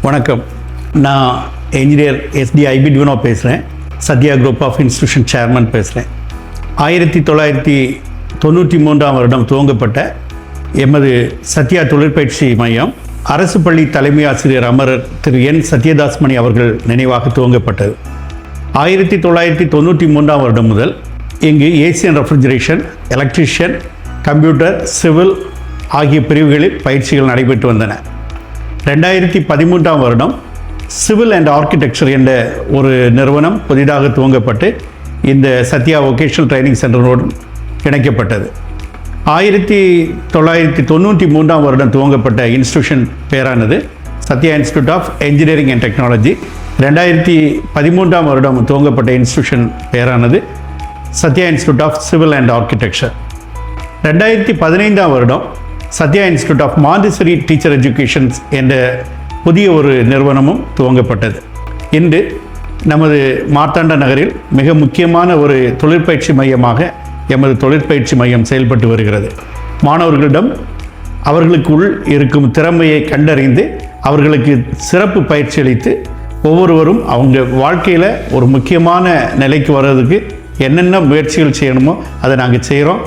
வணக்கம். நான் engineer SD ஐபிட்வினோ பேசுகிறேன். Sathya group of institution chairman பேசுகிறேன். 1993ஆம் வருடம் துவங்கப்பட்ட எமது சத்யா தொழிற்பயிற்சி மையம் அரசு பள்ளி தலைமை ஆசிரியர் அமரர் திரு N. சத்யதாஸ்மணி அவர்கள் நினைவாக துவங்கப்பட்டது. 1993ஆம் வருடம் முதல் இங்கு AC and refrigeration, electrician, computer, civil ஆகிய பிரிவுகளில் பயிற்சிகள் நடைபெற்று வந்தன. 2013ஆம் வருடம் சிவில் அண்ட் ஆர்கிடெக்சர் என்ற ஒரு நிறுவனம் புதிதாக துவங்கப்பட்டு இந்த சத்யா வொகேஷனல் ட்ரைனிங் சென்டரோடு இணைக்கப்பட்டது. 1993ஆம் வருடம் துவங்கப்பட்ட இன்ஸ்டிடியூஷன் பேரானது Sathya institute of engineering and technology. 2013ஆம் வருடம் துவங்கப்பட்ட இன்ஸ்டிடியூஷன் பேரானது Sathya institute of civil and architecture. 2015ஆம் வருடம் Sathya institute of Montessori teacher educations என்ற புதிய ஒரு நிறுவனமும் துவங்கப்பட்டது. இன்று நமது மார்த்தாண்ட நகரில் மிக முக்கியமான ஒரு தொழிற்பயிற்சி மையமாக எமது தொழிற்பயிற்சி மையம் செயல்பட்டு வருகிறது. மாணவர்களிடம் அவர்களுக்குள் இருக்கும் திறமையை கண்டறிந்து அவர்களுக்கு சிறப்பு பயிற்சி அளித்து ஒவ்வொருவரும் அவங்க வாழ்க்கையில் ஒரு முக்கியமான நிலைக்கு வர்றதுக்கு என்னென்ன முயற்சிகள் செய்யணுமோ அதை நாங்கள் செய்கிறோம்.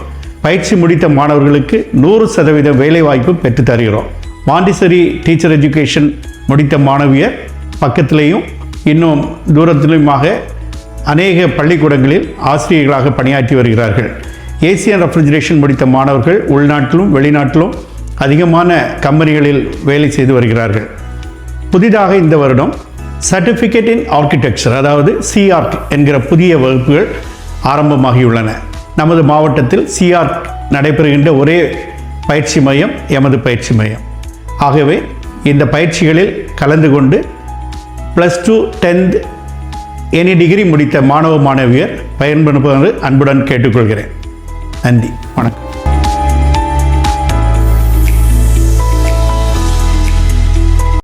பயிற்சி முடித்த மாணவர்களுக்கு 100% வேலைவாய்ப்பு பெற்று தருகிறோம். மாண்டிசரி டீச்சர் எஜுகேஷன் முடித்த மாணவியர் பக்கத்திலேயும் இன்னும் தூரத்திலுமாக அநேக பள்ளிக்கூடங்களில் ஆசிரியர்களாக பணியாற்றி வருகிறார்கள். ஏசி அண்ட் ரெஃப்ரிஜரேஷன் முடித்த மாணவர்கள் உள்நாட்டிலும் வெளிநாட்டிலும் அதிகமான கம்பெனிகளில் வேலை செய்து வருகிறார்கள். புதிதாக இந்த வருடம் சர்டிஃபிகேட் இன் ஆர்கிடெக்சர், அதாவது CART என்கிற புதிய வகுப்புகள் ஆரம்பமாகியுள்ளன. நமது மாவட்டத்தில் CART நடைபெறுகின்ற ஒரே பயிற்சி மையம் எமது பயிற்சி மையம். ஆகவே இந்த பயிற்சிகளில் கலந்து கொண்டு +2, 10th எனி டிகிரி முடித்த மாணவ மாணவியர் பயன்படுத்துமாறு அன்புடன் கேட்டுக்கொள்கிறேன். நன்றி, வணக்கம்.